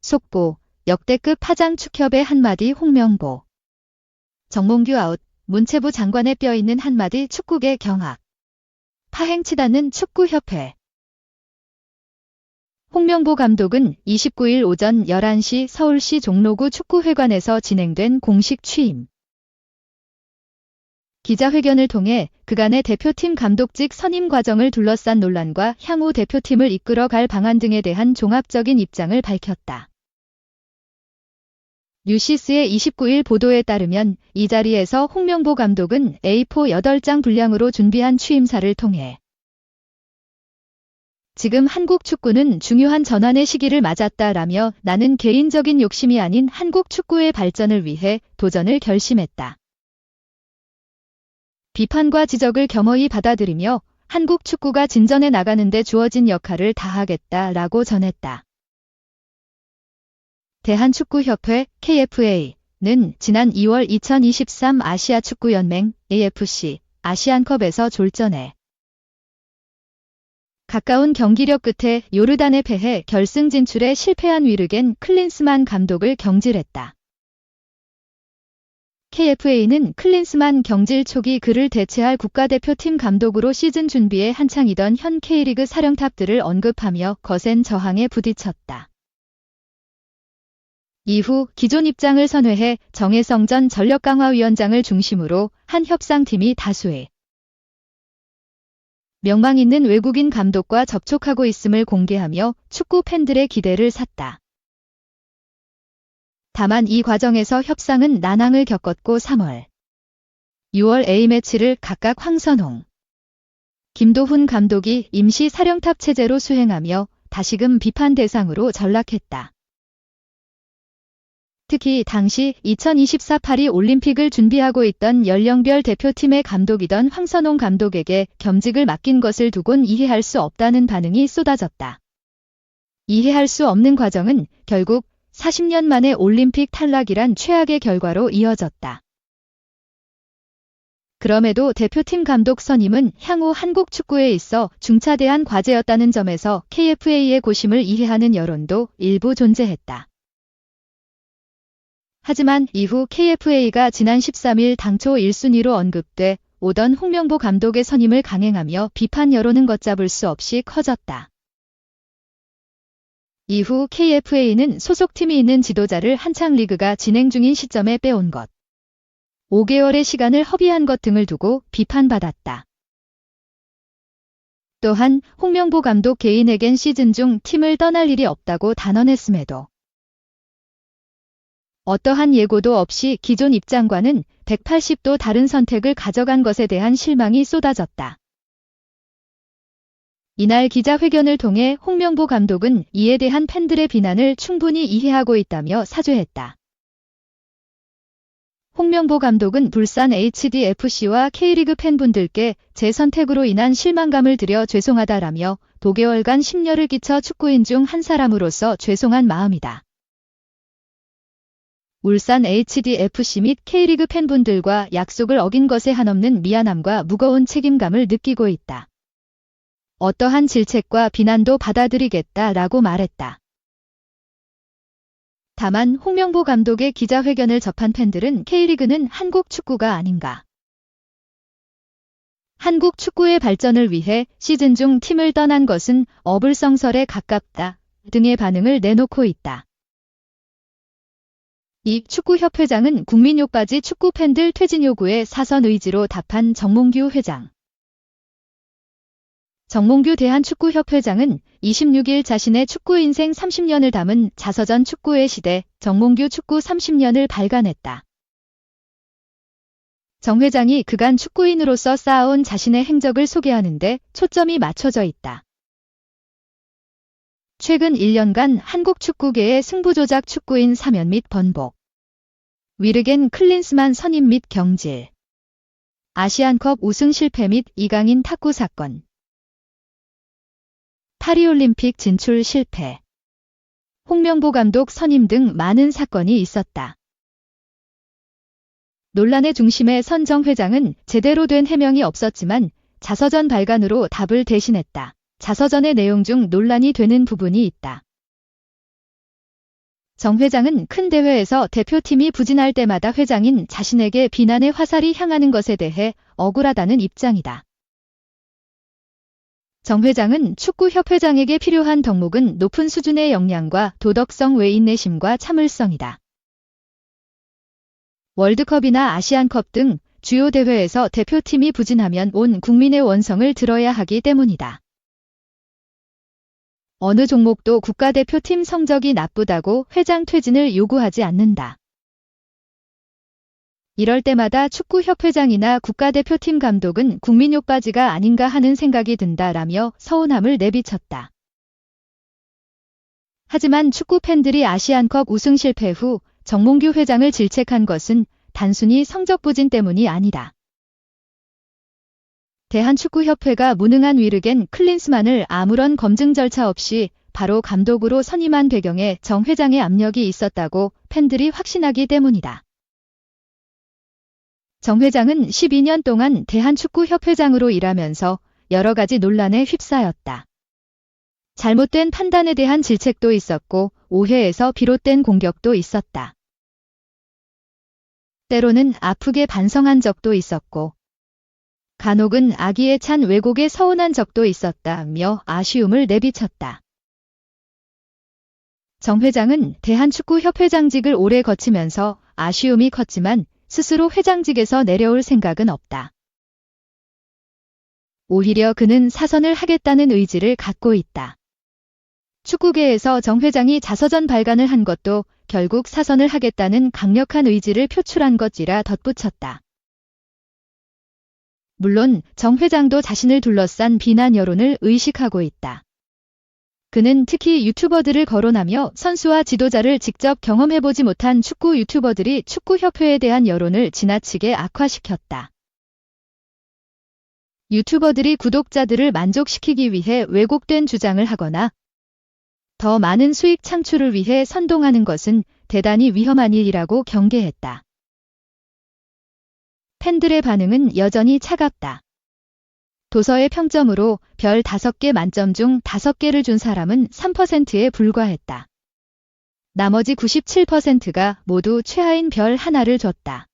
속보, 역대급 파장 축협의 한마디 홍명보. 정몽규 아웃, 문체부 장관의 뼈 있는 한마디 축구계 경악. 파행치닫는 축구협회. 홍명보 감독은 29일 오전 11시 서울시 종로구 축구회관에서 진행된 공식 취임 기자회견을 통해 그간의 대표팀 감독직 선임 과정을 둘러싼 논란과 향후 대표팀을 이끌어갈 방안 등에 대한 종합적인 입장을 밝혔다. 뉴시스의 29일 보도에 따르면 이 자리에서 홍명보 감독은 A4 8장 분량으로 준비한 취임사를 통해 지금 한국 축구는 중요한 전환의 시기를 맞았다라며 나는 개인적인 욕심이 아닌 한국 축구의 발전을 위해 도전을 결심했다. 비판과 지적을 겸허히 받아들이며 한국 축구가 진전해 나가는 데 주어진 역할을 다하겠다라고 전했다. 대한축구협회 KFA는 지난 2월 2023 아시아축구연맹 AFC 아시안컵에서 졸전에 가까운 경기력 끝에 요르단에 패해 결승 진출에 실패한 위르겐 클린스만 감독을 경질했다. KFA는 클린스만 경질 초기 그를 대체할 국가대표팀 감독으로 시즌 준비에 한창이던 현 K리그 사령탑들을 언급하며 거센 저항에 부딪혔다. 이후 기존 입장을 선회해 정혜성 전 전력강화위원장을 중심으로 한 협상팀이 다수의 명망 있는 외국인 감독과 접촉하고 있음을 공개하며 축구 팬들의 기대를 샀다. 다만 이 과정에서 협상은 난항을 겪었고 3월, 6월 A매치를 각각 황선홍, 김도훈 감독이 임시 사령탑 체제로 수행하며 다시금 비판 대상으로 전락했다. 특히 당시 2024 파리 올림픽을 준비하고 있던 연령별 대표팀의 감독이던 황선홍 감독에게 겸직을 맡긴 것을 두곤 이해할 수 없다는 반응이 쏟아졌다. 이해할 수 없는 과정은 결국 40년 만에 올림픽 탈락이란 최악의 결과로 이어졌다. 그럼에도 대표팀 감독 선임은 향후 한국 축구에 있어 중차대한 과제였다는 점에서 KFA의 고심을 이해하는 여론도 일부 존재했다. 하지만 이후 KFA가 지난 13일 당초 1순위로 언급돼 오던 홍명보 감독의 선임을 강행하며 비판 여론은 걷잡을 수 없이 커졌다. 이후 KFA는 소속팀이 있는 지도자를 한창 리그가 진행 중인 시점에 빼온 것, 5개월의 시간을 허비한 것 등을 두고 비판받았다. 또한 홍명보 감독 개인에겐 시즌 중 팀을 떠날 일이 없다고 단언했음에도 어떠한 예고도 없이 기존 입장과는 180도 다른 선택을 가져간 것에 대한 실망이 쏟아졌다. 이날 기자회견을 통해 홍명보 감독은 이에 대한 팬들의 비난을 충분히 이해하고 있다며 사죄했다. 홍명보 감독은 불산 HDFC와 K리그 팬분들께 제 선택으로 인한 실망감을 드려 죄송하다라며 도개월간 심려를 끼쳐 축구인 중 한 사람으로서 죄송한 마음이다. 울산 HDFC 및 K리그 팬분들과 약속을 어긴 것에 한없는 미안함과 무거운 책임감을 느끼고 있다. 어떠한 질책과 비난도 받아들이겠다라고 말했다. 다만 홍명보 감독의 기자회견을 접한 팬들은 K리그는 한국 축구가 아닌가, 한국 축구의 발전을 위해 시즌 중 팀을 떠난 것은 어불성설에 가깝다 등의 반응을 내놓고 있다. 이 축구협회장은 국민욕바지 축구팬들 퇴진 요구에 사선 의지로 답한 정몽규 회장. 정몽규 대한축구협회장은 26일 자신의 축구 인생 30년을 담은 자서전 축구의 시대 정몽규 축구 30년을 발간했다. 정 회장이 그간 축구인으로서 쌓아온 자신의 행적을 소개하는데 초점이 맞춰져 있다. 최근 1년간 한국 축구계의 승부조작 축구인 사면 및 번복, 위르겐 클린스만 선임 및 경질, 아시안컵 우승 실패 및 이강인 탁구 사건, 파리올림픽 진출 실패, 홍명보 감독 선임 등 많은 사건이 있었다. 논란의 중심에 선 정 회장은 제대로 된 해명이 없었지만 자서전 발간으로 답을 대신했다. 자서전의 내용 중 논란이 되는 부분이 있다. 정 회장은 큰 대회에서 대표팀이 부진할 때마다 회장인 자신에게 비난의 화살이 향하는 것에 대해 억울하다는 입장이다. 정 회장은 축구협회장에게 필요한 덕목은 높은 수준의 역량과 도덕성 외 인내심과 참을성이다. 월드컵이나 아시안컵 등 주요 대회에서 대표팀이 부진하면 온 국민의 원성을 들어야 하기 때문이다. 어느 종목도 국가대표팀 성적이 나쁘다고 회장 퇴진을 요구하지 않는다. 이럴 때마다 축구협회장이나 국가대표팀 감독은 국민 욕바지가 아닌가 하는 생각이 든다라며 서운함을 내비쳤다. 하지만 축구 팬들이 아시안컵 우승 실패 후 정몽규 회장을 질책한 것은 단순히 성적 부진 때문이 아니다. 대한축구협회가 무능한 위르겐 클린스만을 아무런 검증 절차 없이 바로 감독으로 선임한 배경에 정 회장의 압력이 있었다고 팬들이 확신하기 때문이다. 정 회장은 12년 동안 대한축구협회장으로 일하면서 여러 가지 논란에 휩싸였다. 잘못된 판단에 대한 질책도 있었고 오해에서 비롯된 공격도 있었다. 때로는 아프게 반성한 적도 있었고 간혹은 악의에 찬 왜곡에 서운한 적도 있었다며 아쉬움을 내비쳤다. 정 회장은 대한축구협회장직을 오래 거치면서 아쉬움이 컸지만 스스로 회장직에서 내려올 생각은 없다. 오히려 그는 사선을 하겠다는 의지를 갖고 있다. 축구계에서 정 회장이 자서전 발간을 한 것도 결국 사선을 하겠다는 강력한 의지를 표출한 것이라 덧붙였다. 물론 정 회장도 자신을 둘러싼 비난 여론을 의식하고 있다. 그는 특히 유튜버들을 거론하며 선수와 지도자를 직접 경험해보지 못한 축구 유튜버들이 축구협회에 대한 여론을 지나치게 악화시켰다. 유튜버들이 구독자들을 만족시키기 위해 왜곡된 주장을 하거나 더 많은 수익 창출을 위해 선동하는 것은 대단히 위험한 일이라고 경계했다. 팬들의 반응은 여전히 차갑다. 도서의 평점으로 별 5개 만점 중 5개를 준 사람은 3%에 불과했다. 나머지 97%가 모두 최하인 별 하나를 줬다.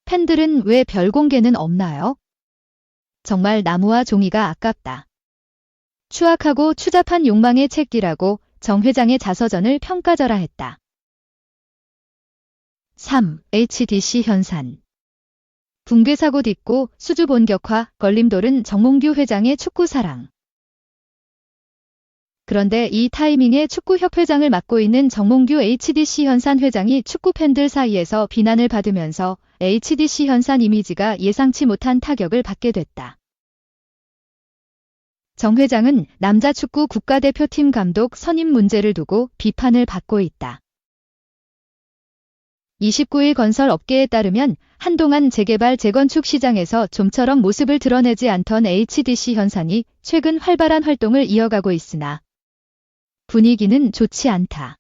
팬들은 왜 별 공개는 없나요? 정말 나무와 종이가 아깝다. 추악하고 추잡한 욕망의 책기라고 정 회장의 자서전을 평가절하했다. 3. HDC 현산. 붕괴사고 딛고 수주 본격화, 걸림돌은 정몽규 회장의 축구사랑. 그런데 이 타이밍에 축구협회장을 맡고 있는 정몽규 HDC 현산 회장이 축구 팬들 사이에서 비난을 받으면서 HDC 현산 이미지가 예상치 못한 타격을 받게 됐다. 정 회장은 남자축구 국가대표팀 감독 선임 문제를 두고 비판을 받고 있다. 29일 건설업계에 따르면 한동안 재개발 재건축 시장에서 좀처럼 모습을 드러내지 않던 HDC 현산이 최근 활발한 활동을 이어가고 있으나 분위기는 좋지 않다.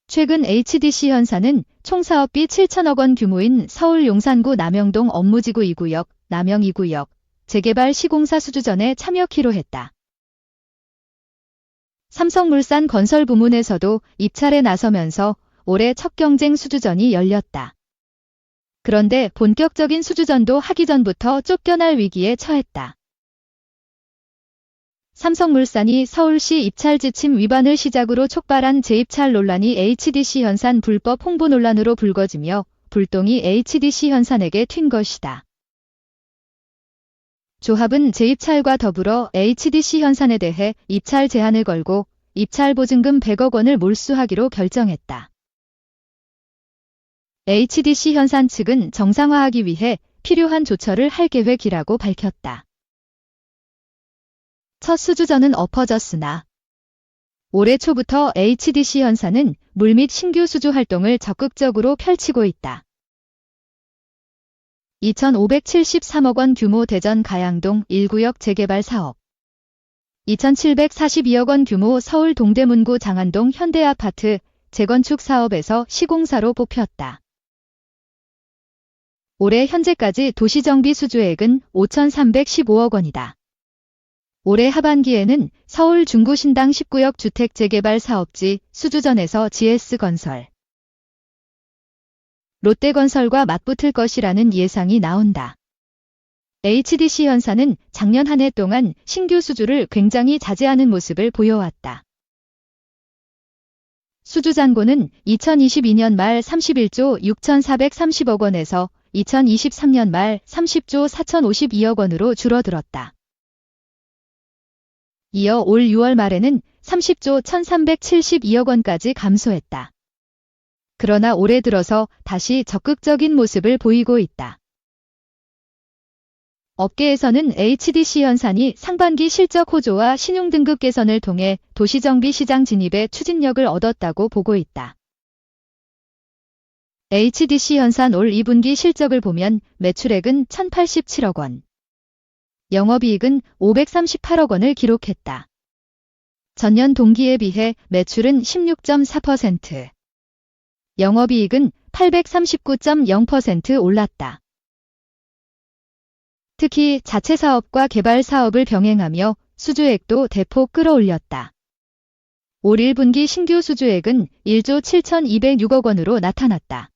최근 HDC 현산은 총 사업비 7천억 원 규모인 서울 용산구 남영동 업무지구 2구역, 남영 2구역 재개발 시공사 수주전에 참여키로 했다. 삼성물산 건설 부문에서도 입찰에 나서면서 올해 첫 경쟁 수주전이 열렸다. 그런데 본격적인 수주전도 하기 전부터 쫓겨날 위기에 처했다. 삼성물산이 서울시 입찰 지침 위반을 시작으로 촉발한 재입찰 논란이 HDC 현산 불법 홍보 논란으로 불거지며 불똥이 HDC 현산에게 튄 것이다. 조합은 재입찰과 더불어 HDC 현산에 대해 입찰 제한을 걸고 입찰 보증금 100억 원을 몰수하기로 결정했다. HDC 현산 측은 정상화하기 위해 필요한 조처를 할 계획이라고 밝혔다. 첫 수주전은 엎어졌으나 올해 초부터 HDC 현산은 물밑 신규 수주 활동을 적극적으로 펼치고 있다. 2,573억 원 규모 대전 가양동 1구역 재개발 사업, 2,742억 원 규모 서울 동대문구 장안동 현대아파트 재건축 사업에서 시공사로 뽑혔다. 올해 현재까지 도시정비 수주액은 5,315억 원이다. 올해 하반기에는 서울 중구신당 19역 주택 재개발 사업지 수주전에서 GS건설, 롯데건설과 맞붙을 것이라는 예상이 나온다. HDC현사는 작년 한 해 동안 신규 수주를 굉장히 자제하는 모습을 보여왔다. 수주 잔고는 2022년 말 31조 6,430억 원에서 2023년 말 30조 4,052억 원으로 줄어들었다. 이어 올 6월 말에는 30조 1,372억 원까지 감소했다. 그러나 올해 들어서 다시 적극적인 모습을 보이고 있다. 업계에서는 HDC현산이 상반기 실적 호조와 신용등급 개선을 통해 도시정비 시장 진입에 추진력을 얻었다고 보고 있다. HDC현산 올 2분기 실적을 보면 매출액은 1,087억 원, 영업이익은 538억 원을 기록했다. 전년 동기에 비해 매출은 16.4%, 영업이익은 839.0% 올랐다. 특히 자체 사업과 개발 사업을 병행하며 수주액도 대폭 끌어올렸다. 올 1분기 신규 수주액은 1조 7,206억 원으로 나타났다.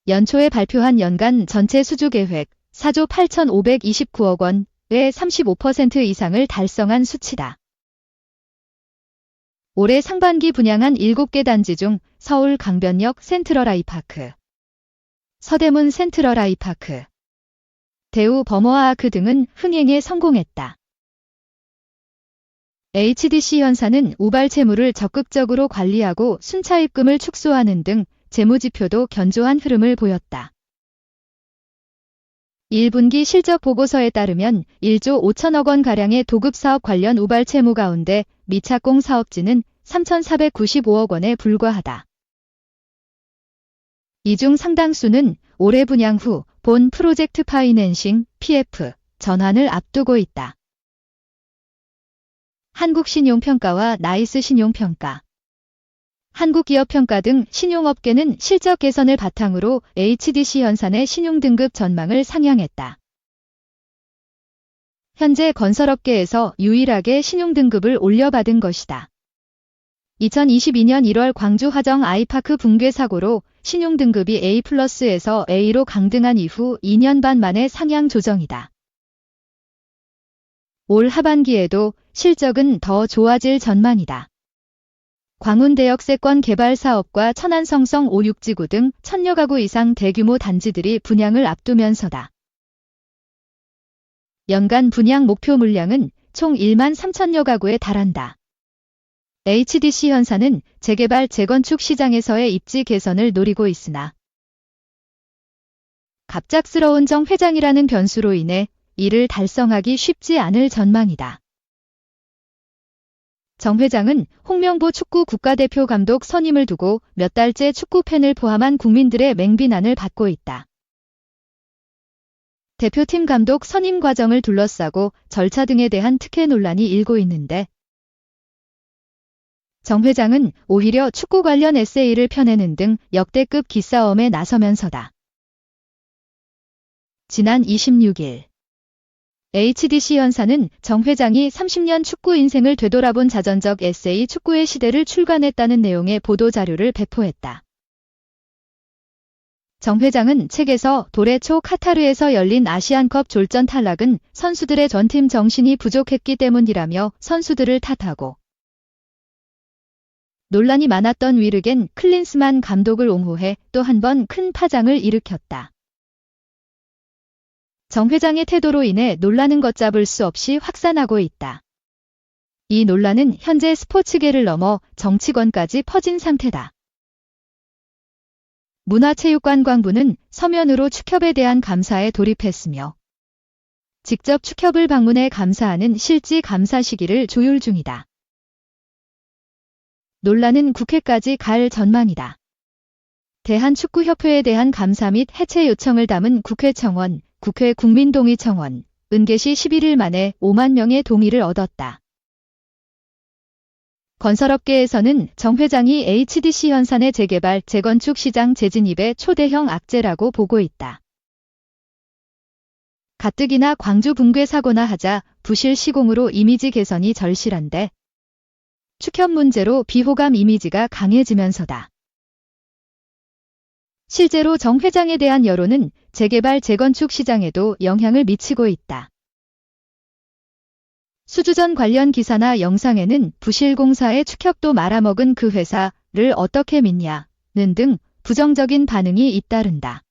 연초에 발표한 연간 전체 수주 계획 4조 8,529억 원의 35% 이상을 달성한 수치다. 올해 상반기 분양한 7개 단지 중 서울 강변역 센트럴 아이파크, 서대문 센트럴 아이파크, 대우 버머아아크 등은 흥행에 성공했다. HDC현사는 우발 채무를 적극적으로 관리하고 순차입금을 축소하는 등 재무지표도 견조한 흐름을 보였다. 1분기 실적 보고서에 따르면 1조 5천억 원가량의 도급사업 관련 우발 채무 가운데 미착공 사업지는 3,495억 원에 불과하다. 이 중 상당수는 올해 분양 후 본 프로젝트 파이낸싱 PF 전환을 앞두고 있다. 한국신용평가와 나이스신용평가, 한국기업평가 등 신용업계는 실적 개선을 바탕으로 HDC현산의 신용등급 전망을 상향했다. 현재 건설업계에서 유일하게 신용등급을 올려받은 것이다. 2022년 1월 광주 화정 아이파크 붕괴 사고로 신용등급이 A+에서 A로 강등한 이후 2년 반 만의 상향 조정이다. 올 하반기에도 실적은 더 좋아질 전망이다. 광운대역세권 개발 사업과 천안성성 5-6지구 등 1,000여 가구 이상 대규모 단지들이 분양을 앞두면서다. 연간 분양 목표 물량은 총 1만 3천여 가구에 달한다. HDC현사는 재개발 재건축 시장에서의 입지 개선을 노리고 있으나 갑작스러운 정 회장이라는 변수로 인해 이를 달성하기 쉽지 않을 전망이다. 정 회장은 홍명보 축구 국가대표 감독 선임을 두고 몇 달째 축구팬을 포함한 국민들의 맹비난을 받고 있다. 대표팀 감독 선임 과정을 둘러싸고 절차 등에 대한 특혜 논란이 일고 있는데 정 회장은 오히려 축구 관련 에세이를 펴내는 등 역대급 기싸움에 나서면서다. 지난 26일 HDC현사는 정 회장이 30년 축구 인생을 되돌아본 자전적 에세이 축구의 시대를 출간했다는 내용의 보도자료를 배포했다. 정 회장은 책에서 돌해 초 카타르에서 열린 아시안컵 졸전 탈락은 선수들의 전팀 정신이 부족했기 때문이라며 선수들을 탓하고 논란이 많았던 위르겐 클린스만 감독을 옹호해 또 한 번 큰 파장을 일으켰다. 정 회장의 태도로 인해 논란은 걷잡을 수 없이 확산하고 있다. 이 논란은 현재 스포츠계를 넘어 정치권까지 퍼진 상태다. 문화체육관광부는 서면으로 축협에 대한 감사에 돌입했으며 직접 축협을 방문해 감사하는 실지 감사 시기를 조율 중이다. 논란은 국회까지 갈 전망이다. 대한축구협회에 대한 감사 및 해체 요청을 담은 국회청원, 국회 국민동의청원, 은개시 11일 만에 5만 명의 동의를 얻었다. 건설업계에서는 정 회장이 HDC현산의 재개발, 재건축 시장 재진입의 초대형 악재라고 보고 있다. 가뜩이나 광주 붕괴 사고나 하자 부실 시공으로 이미지 개선이 절실한데 축협 문제로 비호감 이미지가 강해지면서다. 실제로 정 회장에 대한 여론은 재개발 재건축 시장에도 영향을 미치고 있다. 수주전 관련 기사나 영상에는 부실 공사의 축협도 말아먹은 그 회사를 어떻게 믿냐는 등 부정적인 반응이 잇따른다.